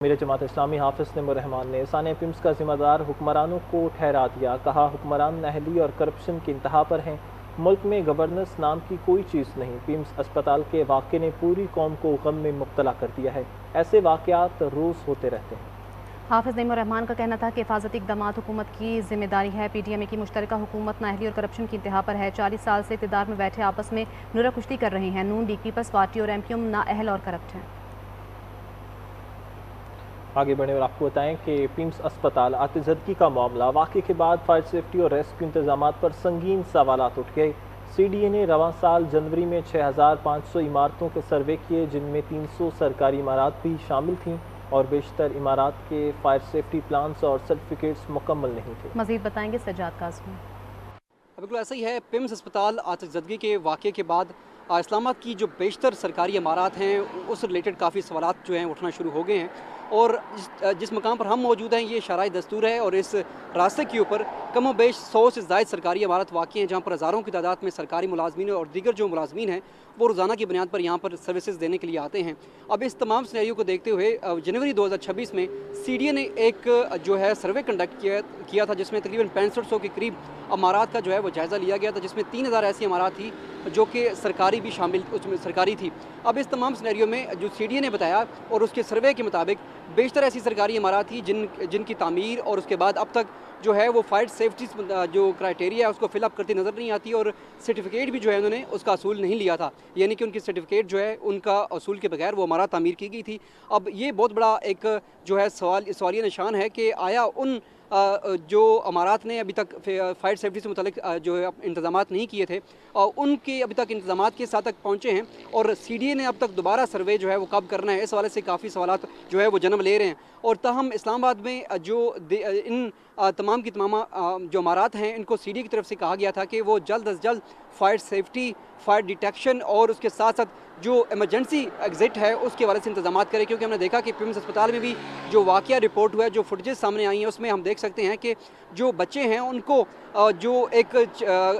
मेरे जमात इस्लामी हाफिज नईमुर्रहमान ने साने पिम्स का जिम्मेदार हुक्मरानों को ठहरा दिया। कहा, हुक्मरान नाअहली और करप्शन की इंतहा पर हैं। मुल्क में गवर्नेंस नाम की कोई चीज़ नहीं। पिम्स अस्पताल के वाक़े ने पूरी कौम को गम में मुब्तला कर दिया है। ऐसे वाक़यात रोज़ होते रहते हैं। हाफिज नईमुर्रहमान का कहना था कि हिफाजती इक़दामात हुकूमत की जिम्मेदारी है। PTMA की मुश्तरका हुकूमत नाअहली और करप्शन की इंतहा पर है। 40 साल से इक़्तिदार में बैठे आपस में नुरा कुश्ती कर रहे हैं। नून, लीग पीपल्स पार्टी और MPM नाअहल और करप्ट हैं। आगे बढ़े और आपको बताएं कि पिम्स अस्पताल आतिज़दगी का मामला वाक़े के बाद फायर सेफ्टी और रेस्क्यू इंतजाम पर संगीन सवालात उठ गए। CDA ने रवां साल जनवरी में 6500 इमारतों के सर्वे किए, जिनमें 300 सरकारी इमारत भी शामिल थीं और बेशतर इमारत के फायर सेफ्टी प्लान्स और सर्टिफिकेट्स मुकम्मल नहीं थे। मज़ीद बताएंगे सज्जाद काज़मी। बिल्कुल ऐसा ही है। पिम्स अस्पताल आतिशज़दगी के वाक़े के बाद इस्लामाबाद की जो बेशतर सरकारी इमारत हैं उस रिलेटेड काफ़ी सवालात जो हैं उठना शुरू हो गए हैं। और जिस मकाम पर हम मौजूद हैं ये शराइ दस्तूर है और इस रास्ते के ऊपर कम व बेश 100 से ज़ायद सरकारी इमारत वाक़ई हैं, जहाँ पर हज़ारों की तादाद में सरकारी मुलाजमीन और दीगर जो मुलाजमीन हैं वो रोज़ाना की बुनियाद पर यहाँ पर सर्विसेज देने के लिए आते हैं। अब इस तमाम सिनेरियो को देखते हुए जनवरी 2026 में CDA ने एक जो है सर्वे कंडक्ट किया था, जिसमें तकरीबन 6500 के करीब इमारत का जो है वो जायज़ा लिया गया था, जिसमें 3000 ऐसी इमारत थी जो कि सरकारी भी शामिल उसमें सरकारी थी। अब इस तमाम सिनेरियो में जो CDA ने बताया और उसके सर्वे के मुताबिक बेशतर ऐसी सरकारी इमारत थी जिनकी तामीर और उसके बाद अब तक जो है वो फायर सेफ्टी जो क्राइटेरिया है उसको फिलअप करती नज़र नहीं आती और सर्टिफिकेट भी जो है उन्होंने उसका असूल नहीं लिया था, यानी कि उनकी सर्टिफिकेट जो है उनका असूल के बगैर वो इमारत तामीर की गई थी। अब ये बहुत बड़ा एक जो है सवालिया निशान है कि आया उन जो इमारत ने अभी तक फायर सेफ्टी से मुतल्लिक जो है इंतजाम नहीं किए थे और उनके अभी तक इंतजाम के साथ तक पहुँचे हैं और CDA ने अब तक दोबारा सर्वे जो है वो कब करना है, इस हवाले से काफ़ी सवालात जो है वो जन्म ले रहे हैं। और ताहम इस्लामाबाद में जो इन तमाम की तमाम जो इमारत हैं इनको CDA की तरफ से कहा गया था कि वो जल्द अज जल्द फायर सेफ्टी, फायर डिटेक्शन और उसके साथ साथ जो इमरजेंसी एग्ज़िट है उसके हवाले से इंतजाम करें, क्योंकि हमने देखा कि पिम्स अस्पताल में भी जो वाक़या रिपोर्ट हुआ है, जो फुटेजेस सामने आई हैं उसमें हम देख सकते हैं कि जो बच्चे हैं उनको जो एक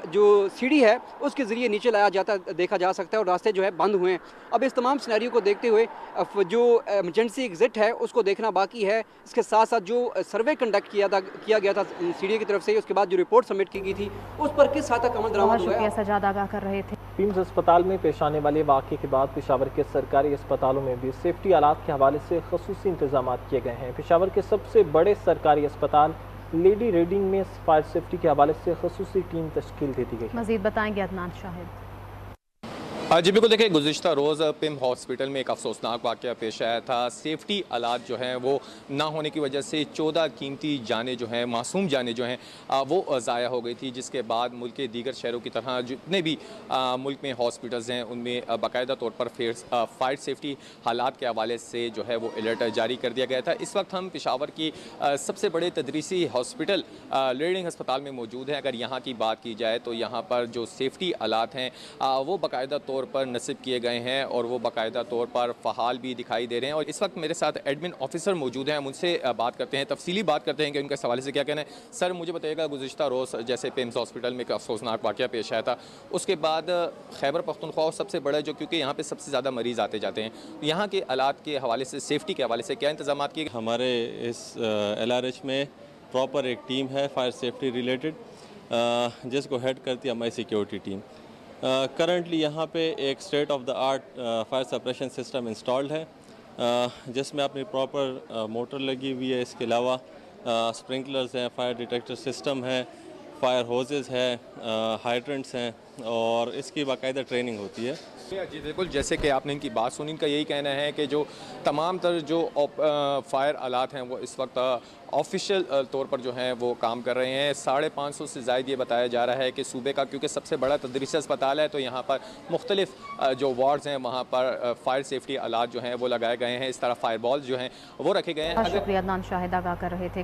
जो सीढ़ी है उसके ज़रिए नीचे लाया जाता देखा जा सकता है और रास्ते जो है बंद हुए हैं। अब इस तमाम सिनेरियो को देखते हुए जो इमरजेंसी एग्ज़िट है उसको देखना बाकी है। इसके साथ साथ जो सर्वे कंडक्ट किया गया था CDA की तरफ से, उसके बाद जो रिपोर्ट सबमिट की गई थी उस पर किस हद तक अमल दरामद हुआ है। सजाद आगाह कर रहे थे। पिम्स अस्पताल में पेश आने वाले वाक़े के बाद पेशावर के सरकारी अस्पतालों में भी सेफ्टी आलात के हवाले से खसूसी इंतजाम किए गए हैं। पेशावर के सबसे बड़े सरकारी अस्पताल लेडी रीडिंग में फायर सेफ्टी के हवाले से खसूसी टीम तश्कील दे दी गई। मज़ीद बताएंगे अदनान शाहिद। जी बिल्कुल, देखिए गुज़िश्ता रोज़ पिम हॉस्पिटल में एक अफसोसनाक वाक़या पेश आया था। सेफ्टी आलात जो हैं वो ना होने की वजह से 14 कीमती जानें जो हैं, मासूम जानें जो हैं वो ज़ाया हो गई थी, जिसके बाद मुल्क के दीगर शहरों की तरह जितने भी मुल्क में हॉस्पिटल्स हैं उनमें बाकायदा तौर पर फायर सेफ्टी हालात के हवाले से जो है वो अलर्ट जारी कर दिया गया था। इस वक्त हम पेशावर की सबसे बड़े तदरीसी हॉस्पिटल लीडिंग अस्पताल में मौजूद हैं। अगर यहाँ की बात की जाए तो यहाँ पर जो सेफ्टी आलात हैं वो बाकायदा तौर पर नसीब किए गए हैं और वो बाकायदा तौर पर फ़हाल भी दिखाई दे रहे हैं। और इस वक्त मेरे साथ एडमिन ऑफिसर मौजूद हैं, हम उनसे बात करते हैं, तफसीली बात करते हैं कि उनके सवाल से क्या कहना है। सर मुझे बताइएगा, गुज़िश्ता रोज़ जैसे पिम्स हॉस्पिटल में एक अफसोसनाक वाक़या पेश आया था, उसके बाद खैबर पख्तूनख्वा सबसे बड़ा जो, क्योंकि यहाँ पर सबसे ज़्यादा मरीज़ आते जाते हैं, यहाँ के आलात के हवाले से, सेफ्टी के हवाले से क्या इंतजाम किए गए? हमारे इस LRH में प्रॉपर एक टीम है फायर सेफ्टी रिलेटेड, जिसको हेड करती है हमारी सिक्योरिटी टीम। करंटली यहाँ पे एक state of the art fire suppression system installed है, जिसमें अपनी प्रॉपर मोटर लगी हुई है। इसके अलावा स्प्रिंकलर्स हैं, फायर डिटेक्टर सिस्टम है, फायर होजेस है, हाइड्रेंट्स हैं और इसकी बाकायदा ट्रेनिंग होती है। जी बिल्कुल, जैसे कि आपने इनकी बात सुनी, इनका यही कहना है कि जो तमाम तर जो फायर आलात हैं वो इस वक्त ऑफिशियल तौर पर जो हैं वो काम कर रहे हैं। 550 से ज़ायद ये बताया जा रहा है कि सूबे का, क्योंकि सबसे बड़ा तदरीसी अस्पताल है, तो यहाँ पर मुख्तलिफ जो वार्ड्स हैं वहाँ पर फायर सेफ्टी आलात जो हैं वो लगाए गए हैं। इस तरह फायर बॉल्स जो हैं वो रखे गए हैं। शुक्रिया, अदनान शाहिद आगाह कर रहे थे।